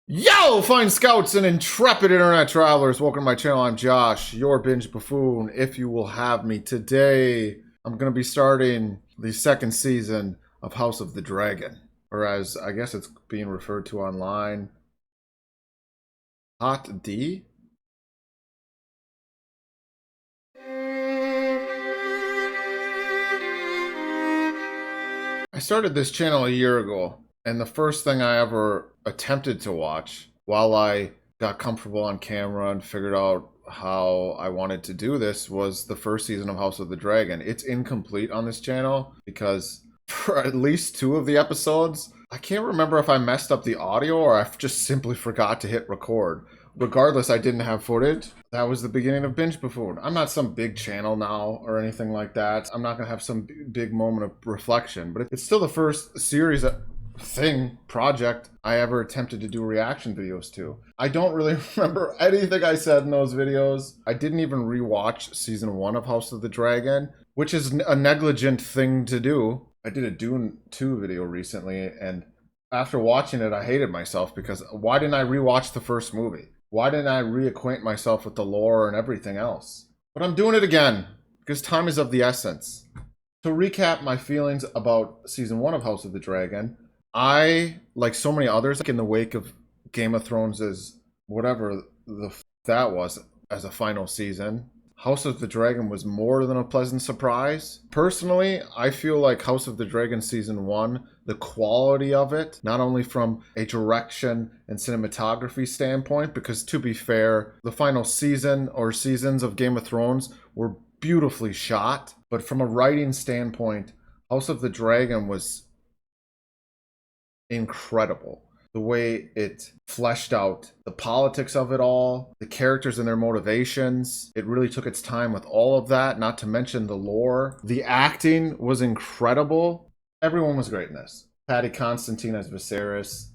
Yo, fine scouts and intrepid internet travelers, welcome to my channel. I'm Josh, your Binge Buffoon, if you will have me. Today, I'm going to be starting the second season of House of the Dragon, or as I guess it's being referred to online, Hot D? I started this channel a year ago, and the first thing I ever attempted to watch while I got comfortable on camera and figured out how I wanted to do this was the first season of House of the Dragon. It's incomplete on this channel because for at least 2 of the episodes, I can't remember if I messed up the audio or I just simply forgot to hit record. Regardless, I didn't have footage. That was the beginning of Binge Buffoon. I'm not some big channel now or anything like that. I'm not going to have some big moment of reflection, but it's still the first series project I ever attempted to do reaction videos to. I don't really remember anything I said in those videos. I didn't even rewatch season 1 of House of the Dragon, which is a negligent thing to do. I did a Dune 2 video recently, and after watching it, I hated myself because why didn't I rewatch the first movie? Why didn't I reacquaint myself with the lore and everything else? But I'm doing it again because time is of the essence. To recap my feelings about season 1 of House of the Dragon, I, like so many others, in the wake of Game of Thrones as whatever that was as a final season, House of the Dragon was more than a pleasant surprise. Personally, I feel like House of the Dragon season 1, the quality of it, not only from a direction and cinematography standpoint, because to be fair, the final season or seasons of Game of Thrones were beautifully shot, but from a writing standpoint, House of the Dragon was incredible. The way it fleshed out the politics of it all, the characters and their motivations. It really took its time with all of that, not to mention the lore. The acting was incredible. Everyone was great in this. Paddy Constantine as Viserys,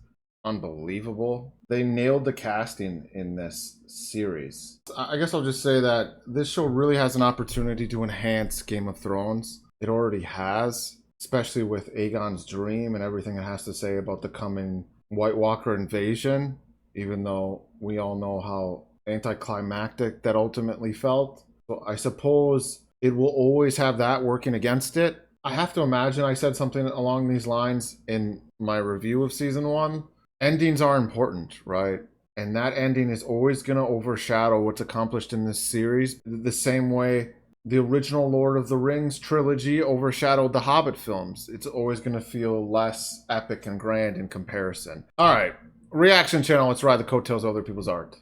unbelievable. They nailed the casting in this series. I guess I'll just say that this show really has an opportunity to enhance Game of Thrones. It already has, especially with Aegon's dream and everything it has to say about the coming White Walker invasion, even though we all know how anticlimactic that ultimately felt. So I suppose it will always have that working against it. I have to imagine I said something along these lines in my review of season 1. Endings are important, right? And that ending is always going to overshadow what's accomplished in this series, the same way the original Lord of the Rings trilogy overshadowed the Hobbit films. It's always going to feel less epic and grand in comparison. All right, reaction channel, let's ride the coattails of other people's art.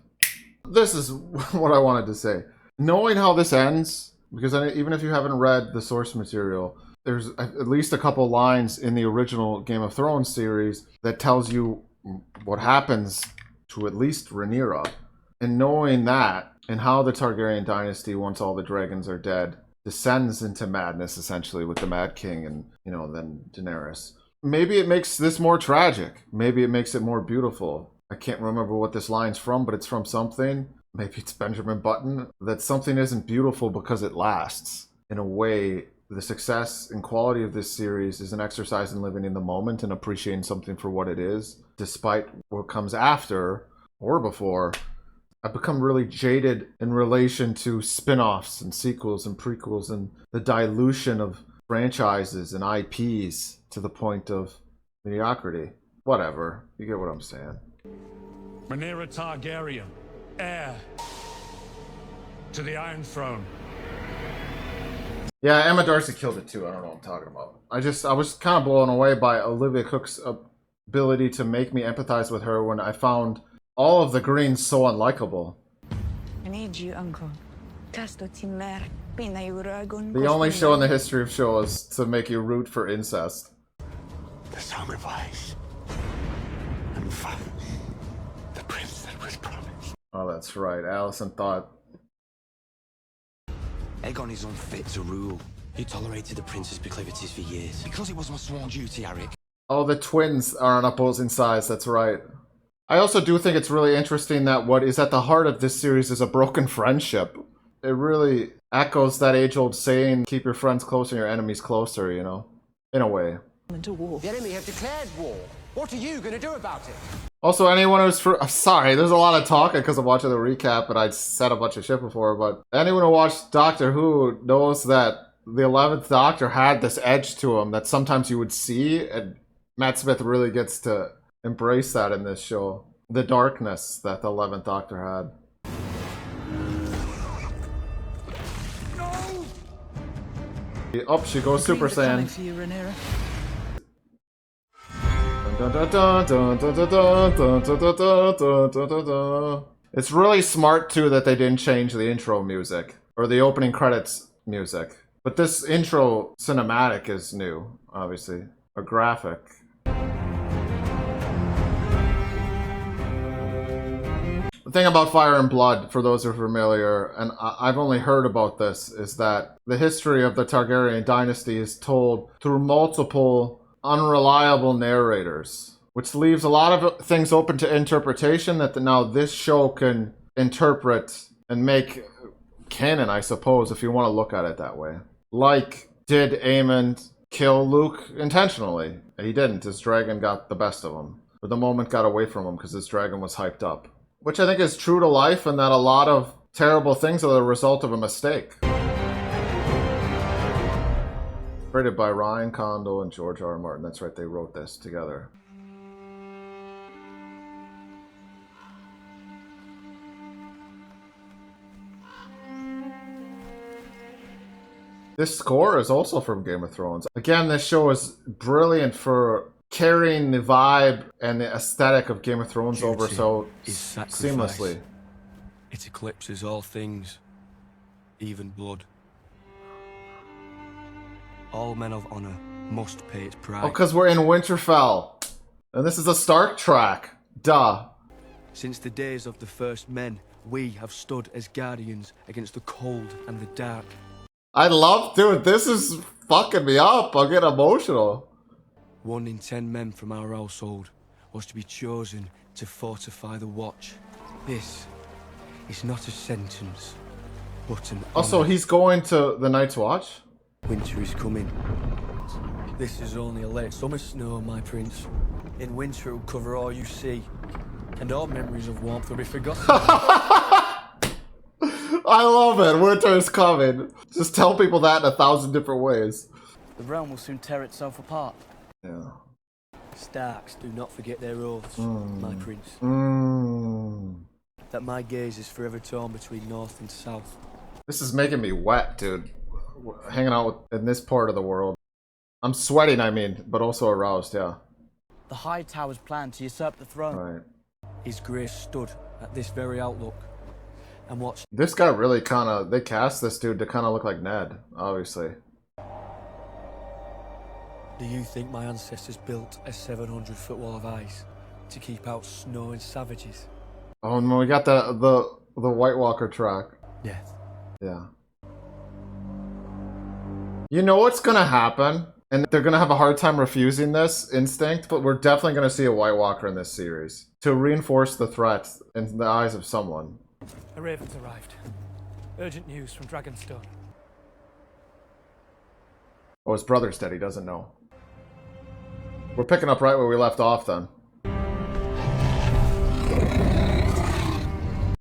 This is what I wanted to say. Knowing how this ends, because even if you haven't read the source material, there's at least a couple lines in the original Game of Thrones series that tells you what happens to at least Rhaenyra. And knowing that, and how the Targaryen dynasty, once all the dragons are dead, descends into madness, essentially, with the Mad King and, then Daenerys. Maybe it makes this more tragic. Maybe it makes it more beautiful. I can't remember what this line's from, but it's from something. Maybe it's Benjamin Button. That something isn't beautiful because it lasts. In a way, the success and quality of this series is an exercise in living in the moment and appreciating something for what it is, despite what comes after or before. I've become really jaded in relation to spin-offs and sequels and prequels and the dilution of franchises and IPs to the point of mediocrity. Whatever. You get what I'm saying. Rhaenyra Targaryen, heir to the Iron Throne. Yeah, Emma Darcy killed it too. I don't know what I'm talking about. I was kind of blown away by Olivia Cook's ability to make me empathize with her when I found all of the Greens so unlikable. I need you, Uncle. The only show in the history of shows to make you root for incest. The song of ice and fire. The prince that was promised. Oh, that's right. Allison thought. Aegon is unfit to rule. He tolerated the prince's proclivities for years. Because it was my sworn duty, Eric. Oh, the twins are on opposing sides. That's right. I also do think it's really interesting that what is at the heart of this series is a broken friendship. It really echoes that age-old saying, keep your friends close and your enemies closer, in a way. Into war. The enemy have declared war. What are you going to do about it? Also, anyone who's sorry, there's a lot of talking because I'm watching the recap and I said a bunch of shit before, but anyone who watched Doctor Who knows that the 11th Doctor had this edge to him that sometimes you would see, and Matt Smith really gets to embrace that in this show. The darkness that the 11th Doctor had. No! Oh, she goes Super Saiyan. For you, Rhaenyra. It's really smart too that they didn't change the intro music or the opening credits music. But this intro cinematic is new, obviously. A graphic. The thing about Fire and Blood, for those who are familiar, and I've only heard about this, is that the history of the Targaryen dynasty is told through multiple unreliable narrators, which leaves a lot of things open to interpretation that now this show can interpret and make canon, I suppose, if you want to look at it that way. Like, did Aemon kill Luke intentionally? He didn't. His dragon got the best of him. Or the moment got away from him because his dragon was hyped up. Which I think is true to life, and that a lot of terrible things are the result of a mistake. Created by Ryan Condal and George R. R. Martin. That's right, they wrote this together. This score is also from Game of Thrones. Again, this show is brilliant for carrying the vibe and the aesthetic of Game of Thrones over so seamlessly. It eclipses all things, even blood. All men of honor must pay its price. Oh, because we're in Winterfell. And this is a Stark track. Duh. Since the days of the first men, we have stood as guardians against the cold and the dark. I love, dude, this is fucking me up. I'll get emotional. 1 in 10 men from our household was to be chosen to fortify the watch. This is not a sentence, but an Also, honor. he's going to the Night's Watch? Winter is coming. This is only a late summer snow, my prince. In winter it will cover all you see, and all memories of warmth will be forgotten. I love it. Winter is coming. Just tell people that in 1,000 different ways. The realm will soon tear itself apart. Yeah. Starks do not forget their oaths, my prince. That my gaze is forever torn between north and south. This is making me wet, dude. Hanging out in this part of the world. I'm sweating, I mean, but also aroused, yeah. The High Tower's plan to usurp the throne. Right. His grace stood at this very outlook and watched. This guy really kind of... They cast this dude to kind of look like Ned, obviously. Do you think my ancestors built a 700-foot wall of ice to keep out snow and savages? Oh, and we got the White Walker track. Death. Yeah. You know what's gonna happen? And they're gonna have a hard time refusing this instinct, but we're definitely gonna see a White Walker in this series. To reinforce the threat in the eyes of someone. A raven's arrived. Urgent news from Dragonstone. Oh, his brother's dead, he doesn't know. We're picking up right where we left off then.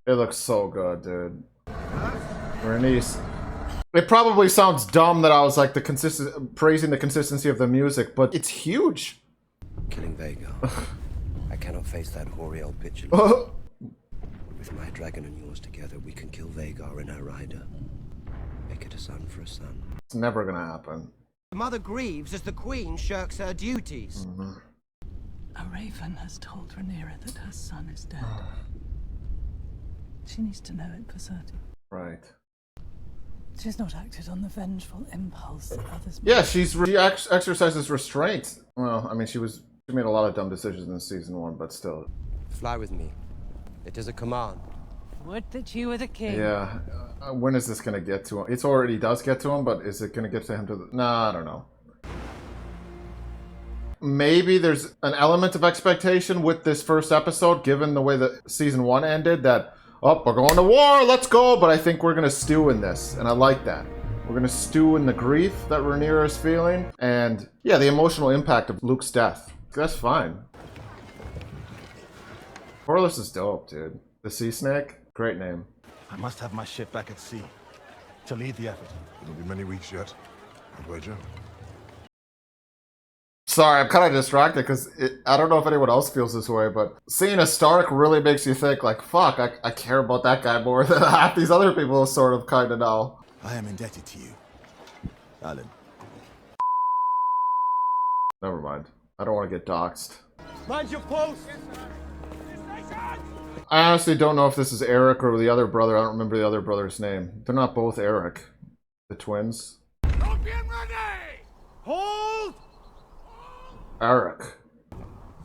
It looks so good, dude. Bernice. It probably sounds dumb that I was like praising the consistency of the music, but it's huge. Killing Vhagar. I cannot face that hoary old bitch. With my dragon and yours together, we can kill Vhagar and her rider. Make it a son for a son. It's never gonna happen. Mother grieves as the queen shirks her duties. A raven has told Rhaenyra that her son is dead. She needs to know it for certain. Right. She's not acted on the vengeful impulse that others Yeah, she exercises restraint. Well, I mean, she made a lot of dumb decisions in season 1, but still. Fly with me. It is a command. Would that you were the king. Yeah. When is this gonna get to him? It already does get to him, but is it gonna get to him Nah, I don't know. Maybe there's an element of expectation with this first episode, given the way that season 1 ended, that, oh, we're going to war, let's go, but I think we're gonna stew in this, and I like that. We're gonna stew in the grief that Rhaenyra is feeling, and yeah, the emotional impact of Luke's death. That's fine. Corliss is dope, dude. The Sea Snake, great name. I must have my ship back at sea to lead the effort. It'll be many weeks yet, I'd wager. Sorry, I'm kind of distracted because I don't know if anyone else feels this way, but seeing a Stark really makes you think, like, fuck, I care about that guy more than half these other people sort of kind of know. I am indebted to you, Alan. Never mind. I don't want to get doxxed. Mind your post! I honestly don't know if this is Eric or the other brother. I don't remember the other brother's name. They're not both Eric. The twins. Champion ready! Hold! Eric.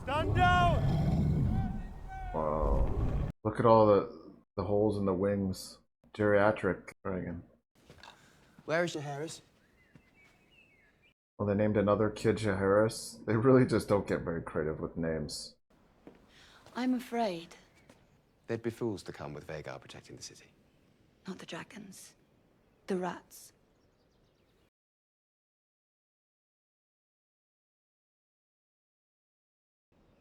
Stand down! Whoa. Look at all the holes in the wings. Geriatric dragon. Where is Jaehaerys? Well, they named another kid Jaehaerys. They really just don't get very creative with names. I'm afraid. They'd be fools to come with Vhagar protecting the city. Not the dragons. The rats.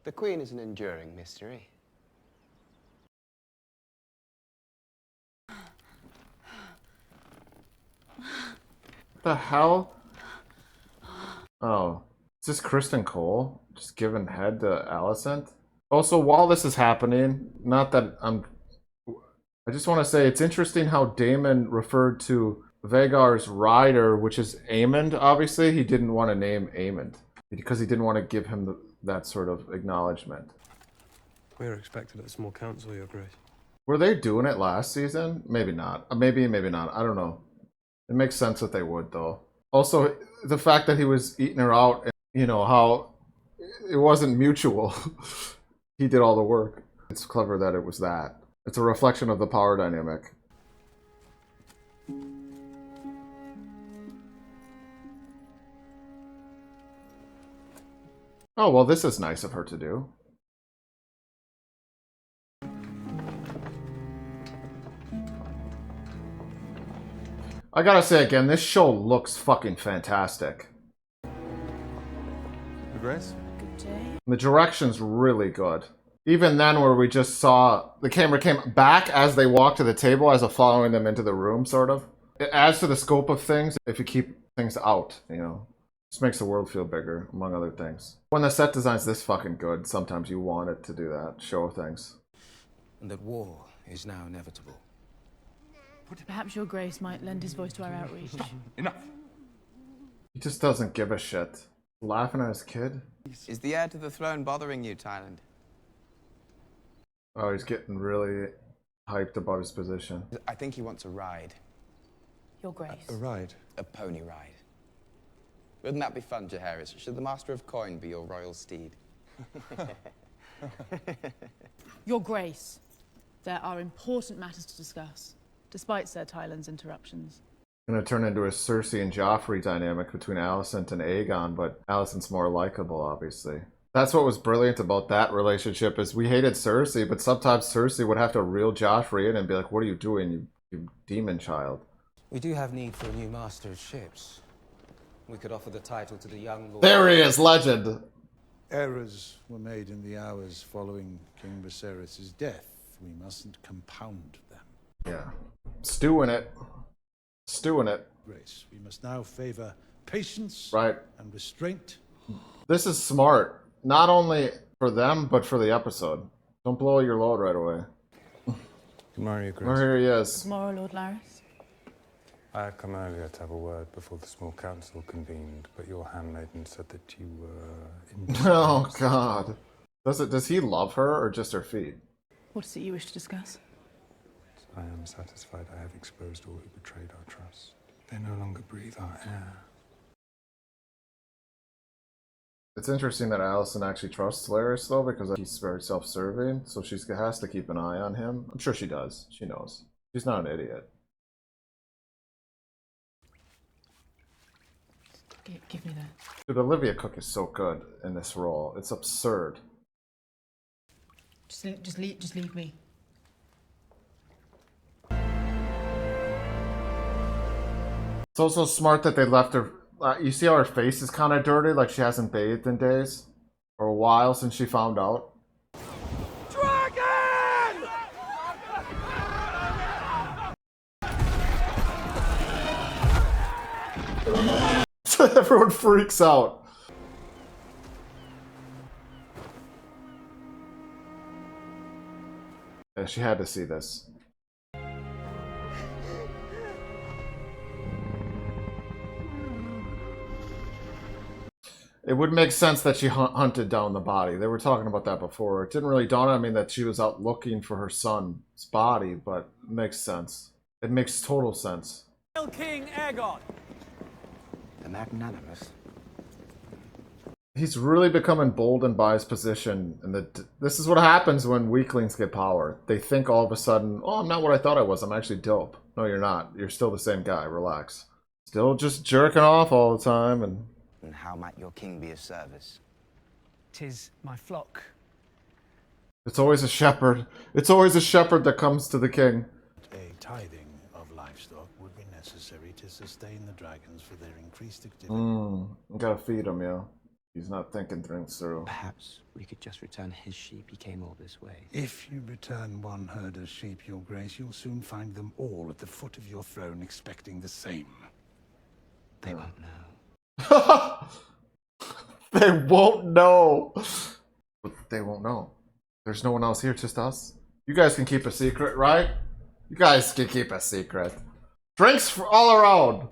The Queen is an enduring mystery. The hell? Oh. Is this Kristen Cole? Just giving head to Alicent? Also, while this is happening, not that I just want to say it's interesting how Daemon referred to Vhagar's rider, which is Aemond, obviously. He didn't want to name Aemond because he didn't want to give him that sort of acknowledgement. We were expected at the small council, Your Grace. Were they doing it last season? Maybe not. Maybe not. I don't know. It makes sense that they would, though. Also, the fact that he was eating her out, and, you know, how it wasn't mutual. He did all the work. It's clever that it was that. It's a reflection of the power dynamic. Oh, well, this is nice of her to do. I gotta say again, this show looks fucking fantastic. Your Grace? The direction's really good. Even then, where we just saw the camera came back as they walked to the table, as of following them into the room, sort of. It adds to the scope of things if you keep things out, you know. Just makes the world feel bigger, among other things. When the set design's this fucking good, sometimes you want it to do that, show things. And that war is now inevitable. Perhaps your grace might lend his voice to our outreach. Enough! He just doesn't give a shit. Laughing at his kid? Is the heir to the throne bothering you, Thailand? Oh, he's getting really hyped about his position. I think he wants a ride. Your grace. A ride? A pony ride. Wouldn't that be fun, Jaehaerys? Should the Master of Coin be your royal steed? Your grace. There are important matters to discuss, despite Sir Tyland's interruptions. Gonna turn into a Cersei and Joffrey dynamic between Alicent and Aegon, but Alicent's more likable, obviously. That's what was brilliant about that relationship, is we hated Cersei, but sometimes Cersei would have to reel Joffrey in and be like, what are you doing, you demon child? We do have need for a new master of ships. We could offer the title to the young lord. There he is, legend! Errors were made in the hours following King Viserys' death. We mustn't compound them. Yeah. Stew in it. Stew in it. Grace, we must now favor patience Right. and restraint. This is smart. Not only for them, but for the episode. Don't blow your load right away. Tomorrow, Your Grace. Oh, here he is. Tomorrow, Lord Laris. I had come earlier to have a word before the small council convened, but your handmaiden said that you were... Oh, God. Does he love her, or just her feet? What is it you wish to discuss? I am satisfied I have exposed all who betrayed our trust. They no longer breathe our air. It's interesting that Alicent actually trusts Larys, though, because he's very self-serving, so she has to keep an eye on him. I'm sure she does. She knows. She's not an idiot. Give me that. Dude, Olivia Cook is so good in this role. It's absurd. Just leave me. It's also smart that they left her... you see how her face is kind of dirty? Like she hasn't bathed in days? Or a while since she found out? Dragon! Everyone freaks out. Yeah, she had to see this. It would make sense that she hunted down the body. They were talking about that before. It didn't really dawn on me that she was out looking for her son's body, but it makes sense. It makes total sense. King Aegon. The magnanimous. He's really become emboldened by his position, and this is what happens when weaklings get power. They think all of a sudden, oh, I'm not what I thought I was. I'm actually dope. No, you're not. You're still the same guy. Relax. Still just jerking off all the time, and how might your king be of service? 'Tis my flock. it's always a shepherd. It's always a shepherd that comes to the king. A tithing of livestock would be necessary to sustain the dragons for their increased activity. You gotta feed him, yeah. He's not thinking things through. Perhaps we could just return his sheep. He came all this way. If you return one herd of sheep, Your Grace, you'll soon find them all at the foot of your throne expecting the same. They won't know. They won't know. But they won't know. There's no one else here, just us. You guys can keep a secret, right? You guys can keep a secret. Drinks for all around.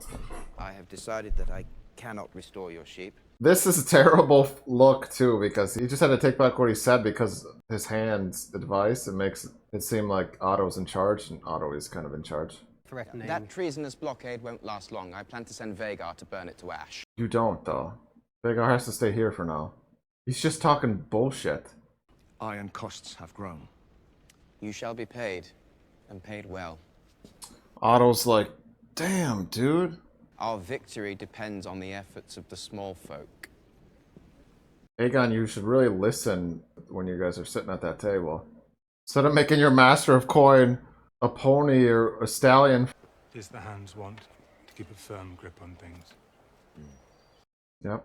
I have decided that I cannot restore your sheep. This is a terrible look, too, because he just had to take back what he said because his hand's advice. It makes it seem like Otto's in charge, and Otto is kind of in charge. Threatening. That treasonous blockade won't last long. I plan to send Vhagar to burn it to ash. You don't, though. Vhagar has to stay here for now. He's just talking bullshit. Iron costs have grown. You shall be paid, and paid well. Otto's like, damn, dude. Our victory depends on the efforts of the small folk. Aegon, you should really listen when you guys are sitting at that table. Instead of making your master of coin a pony or a stallion. Tis the hand's want to keep a firm grip on things. Yep.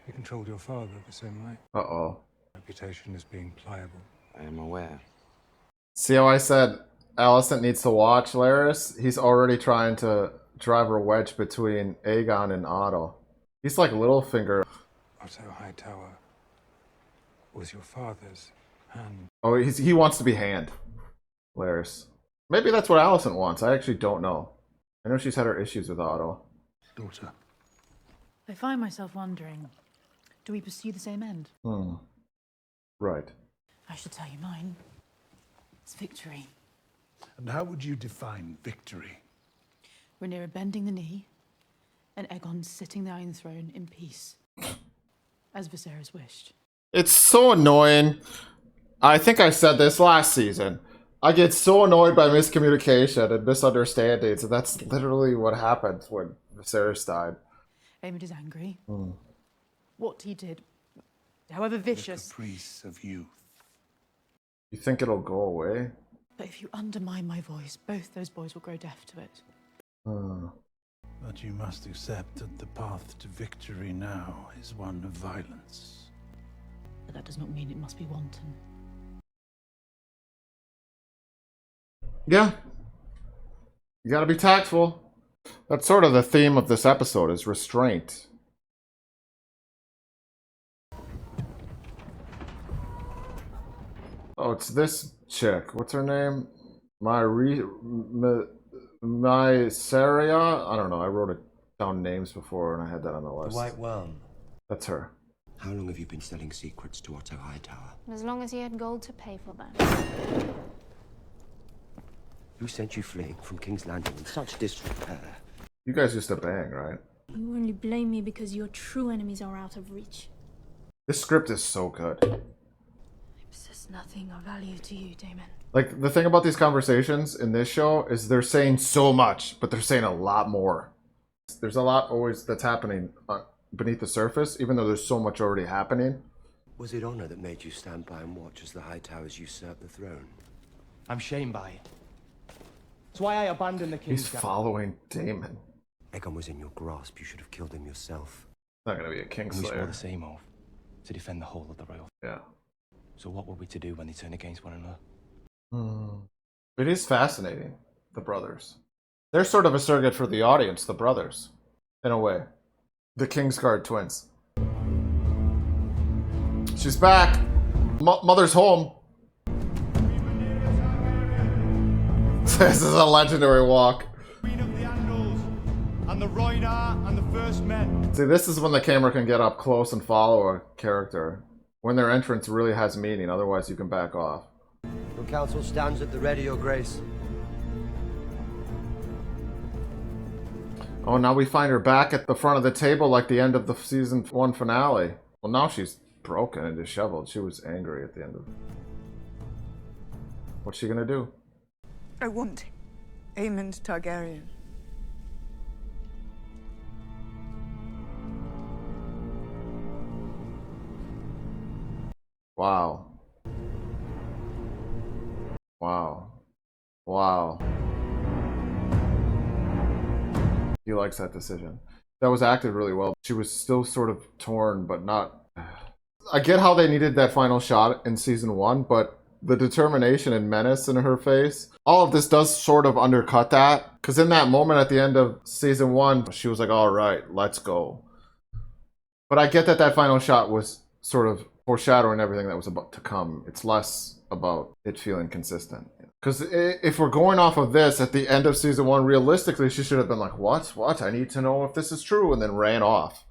You controlled your father the same way. Uh-oh. Reputation as being pliable. I am aware. See how I said Alicent needs to watch Larys? He's already trying to drive a wedge between Aegon and Otto. He's like Littlefinger. Otto Hightower was your father's hand. Oh, he wants to be hand. Larys. Maybe that's what Alicent wants. I actually don't know. I know she's had her issues with Otto. Daughter. I find myself wondering, do we pursue the same end? Right. I should tell you mine. It's victory. And how would you define victory? Rhaenyra bending the knee, and Aegon sitting the Iron Throne in peace, as Viserys wished. It's so annoying. I think I said this last season. I get so annoyed by miscommunication and misunderstandings, and that's literally what happened when Viserys died. Aemond is angry. What he did, however vicious. The caprice of youth. You think it'll go away? But if you undermine my voice, both those boys will grow deaf to it. But you must accept that the path to victory now is one of violence. But that does not mean it must be wanton. Yeah. You gotta be tactful. That's sort of the theme of this episode, is restraint. Oh, it's this chick. What's her name? Mysaria? I don't know. I wrote it down names before and I had that on the list. The White Worm. That's her. How long have you been selling secrets to Otto Hightower? As long as he had gold to pay for them. Who sent you fleeing from King's Landing in such disrepair? You guys used to bang, right? You only blame me because your true enemies are out of reach. This script is so good. I possess nothing of value to you, Daemon. Like, the thing about these conversations in this show is they're saying so much, but they're saying a lot more. There's a lot always that's happening beneath the surface, even though there's so much already happening. Was it honor that made you stand by and watch as the Hightowers usurped the throne? I'm shamed by it. That's why I abandoned the king's He's following Daemon. Aegon was in your grasp. You should have killed him yourself. Not gonna be a Kingslayer. And we swore the same oath, to defend the whole of the royal. Yeah. So what were we to do when they turned against one another? It is fascinating, the brothers. They're sort of a surrogate for the audience, the brothers, in a way. The Kingsguard twins. She's back. Mother's home. This is a legendary walk. Queen of the Andals, and the Rhoynar and the First Men. See, this is when the camera can get up close and follow a character. When their entrance really has meaning, otherwise you can back off. Your counsel stands at the ready, Your Grace. Oh, now we find her back at the front of the table like the end of the season 1 finale. Well, now she's broken and disheveled. She was angry at the end of... What's she gonna do? I want Aemond Targaryen. Wow. Wow. Wow. He likes that decision. That was acted really well. She was still sort of torn, but not... I get how they needed that final shot in season 1, but the determination and menace in her face, all of this does sort of undercut that. Because in that moment at the end of season 1, she was like, all right, let's go. But I get that that final shot was sort of foreshadowing everything that was about to come. It's less about it feeling consistent. Because if we're going off of this at the end of season 1, realistically, she should have been like, what? I need to know if this is true, and then ran off.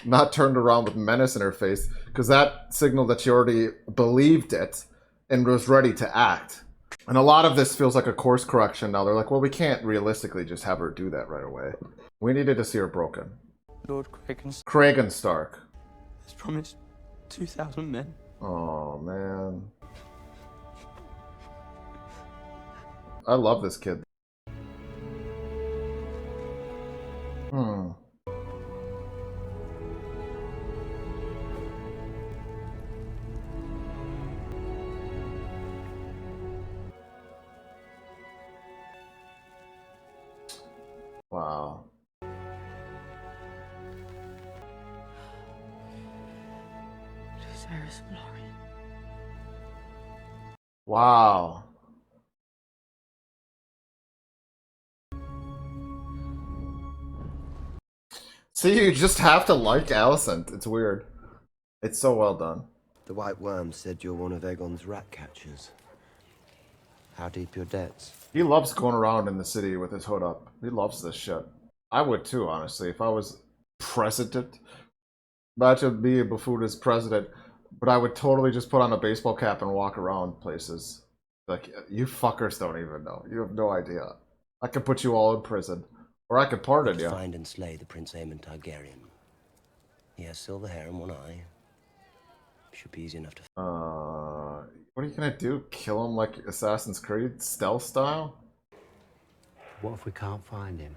Not turned around with menace in her face, because that signaled that she already believed it and was ready to act. And a lot of this feels like a course correction now. They're like, well, we can't realistically just have her do that right away. We needed to see her broken. Lord Kragan Stark has promised 2,000 men. Oh, man. I love this kid. Wow. Lucerys Valorian. Wow. See, you just have to like Alicent. It's weird. It's so well done. The White Worm said you're one of Aegon's rat catchers. How deep your debts? He loves going around in the city with his hood up. He loves this shit. I would too, honestly, if I was president. Imagine me and Buffoon as president, but I would totally just put on a baseball cap and walk around places. Like, you fuckers don't even know. You have no idea. I could put you all in prison. Or I could pardon you. Find and slay the Prince Aemond Targaryen. He has silver hair and one eye. Should be easy enough to... What are you gonna do? Kill him like Assassin's Creed? Stealth style? What if we can't find him?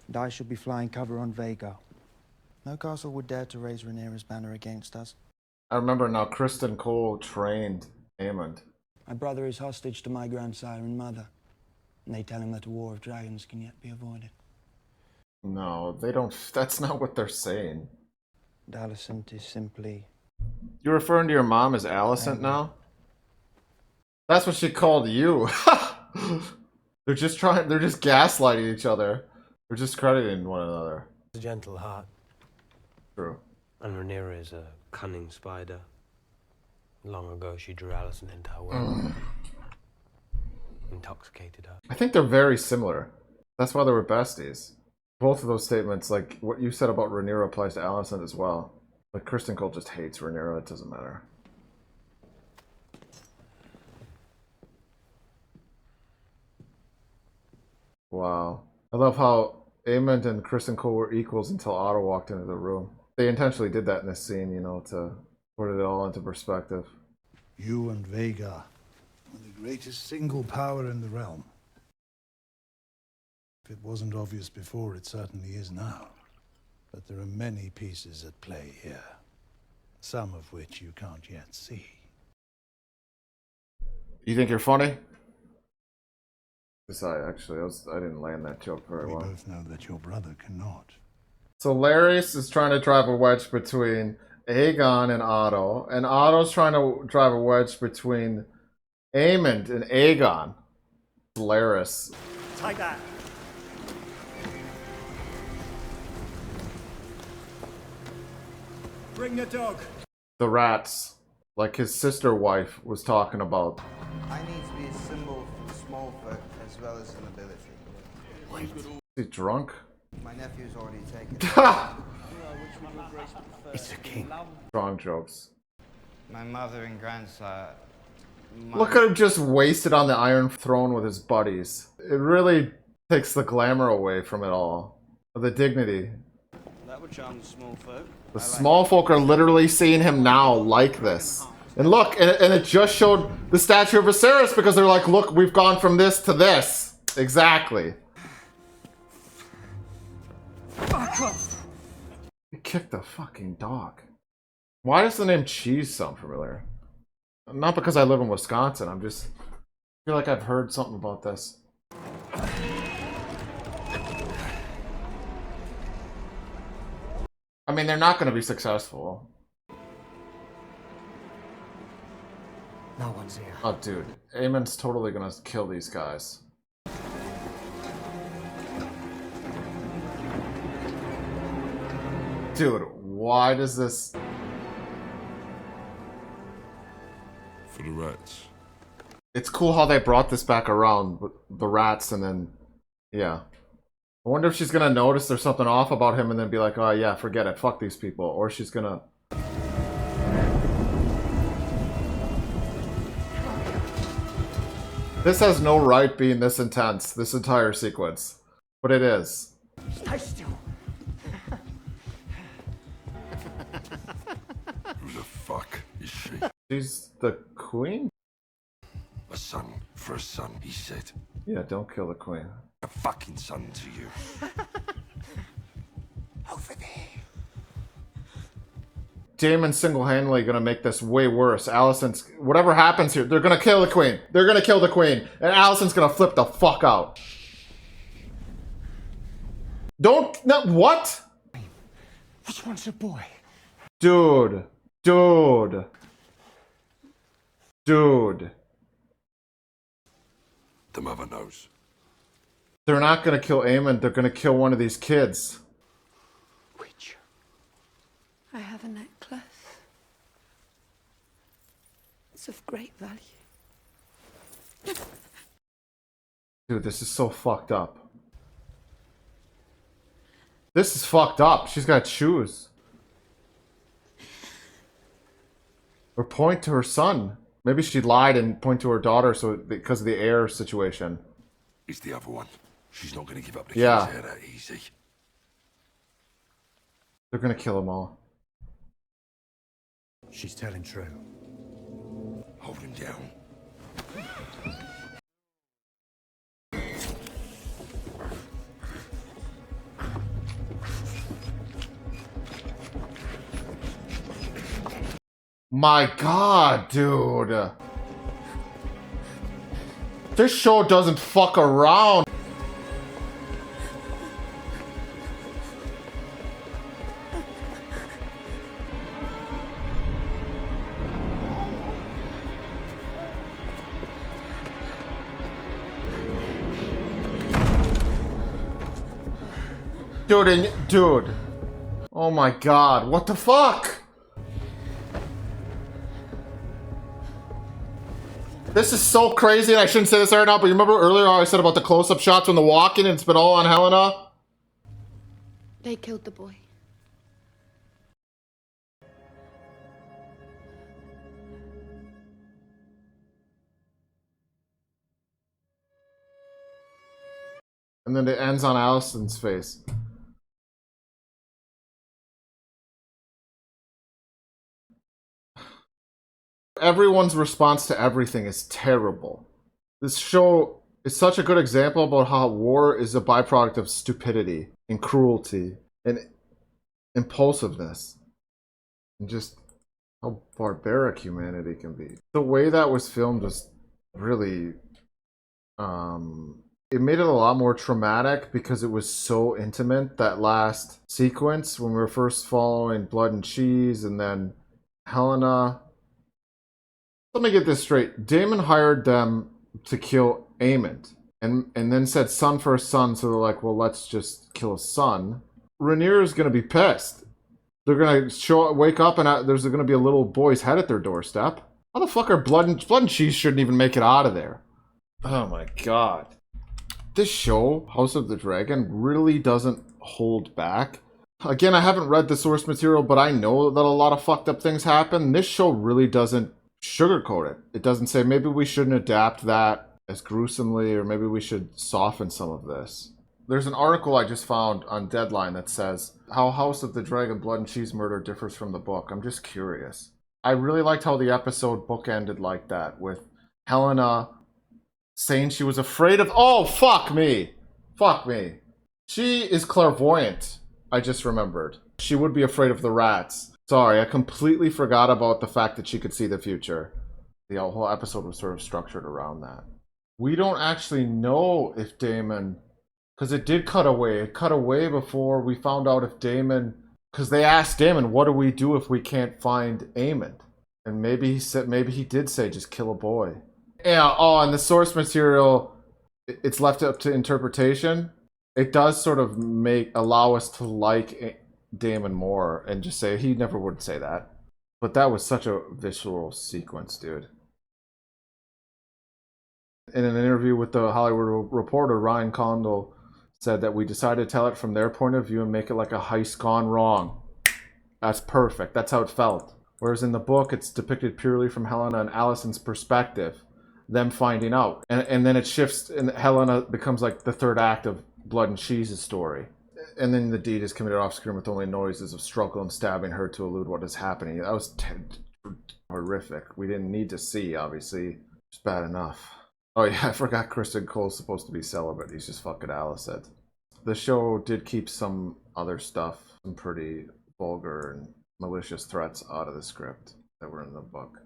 And I should be flying cover on Vhagar. No castle would dare to raise Rhaenyra's banner against us. I remember now Kristen Cole trained Aemond. My brother is hostage to my grandsire and mother, and they tell him that a war of dragons can yet be avoided. No, they don't. That's not what they're saying. And Alicent is simply... You're referring to your mom as Alicent now? That's what she called you. They're just gaslighting each other. They're discrediting one another. A gentle heart. True. And Rhaenyra is a cunning spider. Long ago, she drew Alicent into her world. Intoxicated her. I think they're very similar. That's why they were besties. Both of those statements, like what you said about Rhaenyra, applies to Alicent as well. Like Kristen Cole just hates Rhaenyra. It doesn't matter. Wow. I love how Aemond and Kristen Cole were equals until Otto walked into the room. They intentionally did that in this scene, you know, to put it all into perspective. You and Vhagar are the greatest single power in the realm. If it wasn't obvious before, it certainly is now. But there are many pieces at play here, some of which you can't yet see. You think you're funny? I didn't land that joke very well. We both know that your brother cannot. So Larys is trying to drive a wedge between Aegon and Otto's trying to drive a wedge between Aemond and Aegon. Hilarious. Take that. Bring the dog. The rats, like his sister wife was talking about. I need to be a symbol for the small folk as well as the nobility. Is he drunk? My nephew's already taken. It's a king. Strong jokes. My mother and grandsire. Look at him just wasted on the Iron Throne with his buddies. It really takes the glamour away from it all. The dignity. That would charm the small folk. The small folk are literally seeing him now like this. And look, and it just showed the statue of Viserys because they're like, look, we've gone from this to this. Exactly. Fuck off. He kicked the fucking dog. Why does the name Cheese sound familiar? Not because I live in Wisconsin, I feel like I've heard something about this. I mean, they're not going to be successful. No one's here. Oh, dude. Aemon's totally going to kill these guys. Dude, why does this... For the rats. It's cool how they brought this back around with the rats and then... Yeah. I wonder if she's gonna notice there's something off about him and then be like, oh yeah, forget it, fuck these people. Or she's gonna... This has no right being this intense, this entire sequence. But it is. Stay still. Who the fuck is she? She's the queen? A son for a son, he said. Yeah, don't kill the queen. A fucking son to you. Over there. Daemon's single-handedly gonna make this way worse. Alicent's... Whatever happens here, they're gonna kill the queen. They're gonna kill the queen. And Alicent's gonna flip the fuck out. Don't... No, what? Which one's a boy? Dude. Dude. Dude. The mother knows. They're not gonna kill Aemon, they're gonna kill one of these kids. Which? I have a necklace. It's of great value. Dude, this is so fucked up. This is fucked up. She's gotta choose. Or point to her son. Maybe she lied and point to her daughter so because of the heir situation. It's the other one. She's not going to give up the Yeah. king's heir that easy. They're gonna kill them all. She's telling true. Hold him down. My god, dude. This show doesn't fuck around. Dude. Oh my god, what the fuck? This is so crazy, and I shouldn't say this right now, but you remember earlier how I said about the close-up shots when the walking and it's been all on Helena? They killed the boy. And then it ends on Alicent's face. Everyone's response to everything is terrible. This show is such a good example about how war is a byproduct of stupidity and cruelty and impulsiveness. And just how barbaric humanity can be. The way that was filmed was really... it made it a lot more traumatic because it was so intimate. That last sequence when we were first following Blood and Cheese and then Helena. Let me get this straight. Daemon hired them to kill Aemon. and then said son for a son, so they're like, well, let's just kill a son. Rhaenyra is going to be pissed. They're going to wake up and there's going to be a little boy's head at their doorstep. How the fuck are blood and cheese shouldn't even make it out of there? Oh my god. This show, House of the Dragon, really doesn't hold back. Again, I haven't read the source material, but I know that a lot of fucked up things happen. This show really doesn't sugarcoat it. It doesn't say maybe we shouldn't adapt that as gruesomely, or maybe we should soften some of this. There's an article I just found on Deadline that says how House of the Dragon Blood and Cheese Murder differs from the book. I'm just curious. I really liked how the episode book ended like that, with Helena saying she was afraid of... Oh, fuck me! Fuck me. She is clairvoyant, I just remembered. She would be afraid of the rats. Sorry, I completely forgot about the fact that she could see the future. The whole episode was sort of structured around that. We don't actually know if Daemon... Because it did cut away. It cut away before we found out if Daemon... Because they asked Daemon, what do we do if we can't find Aemond? And maybe he said, maybe he did say, just kill a boy. Yeah, oh, and the source material, it's left up to interpretation. It does sort of allow us to like Daemon more and just say, he never would say that. But that was such a visceral sequence, dude. In an interview with the Hollywood Reporter, Ryan Condal said that we decided to tell it from their point of view and make it like a heist gone wrong. That's perfect. That's how it felt. Whereas in the book, it's depicted purely from Helena and Alicent's perspective, them finding out. And then it shifts, and Helena becomes like the third act of Blood and Cheese's story. And then the deed is committed off screen with only noises of struggle and stabbing her to elude what is happening. That was horrific. We didn't need to see, obviously. It's bad enough. Oh yeah, I forgot Kristen Cole's supposed to be celibate. He's just fucking Alicent. The show did keep some other stuff, some pretty vulgar and malicious threats out of the script that were in the book.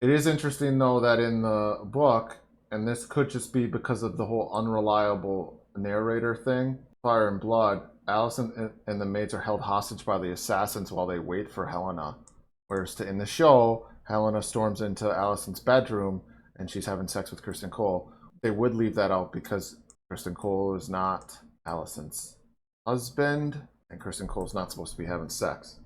It is interesting though that in the book, and this could just be because of the whole unreliable narrator thing, Fire and Blood, Alicent and the maids are held hostage by the assassins while they wait for Helena. Whereas in the show, Helena storms into Alicent's bedroom and she's having sex with Kristen Cole. They would leave that out because Kristen Cole is not Alicent's husband, and Kristen Cole's not supposed to be having sex.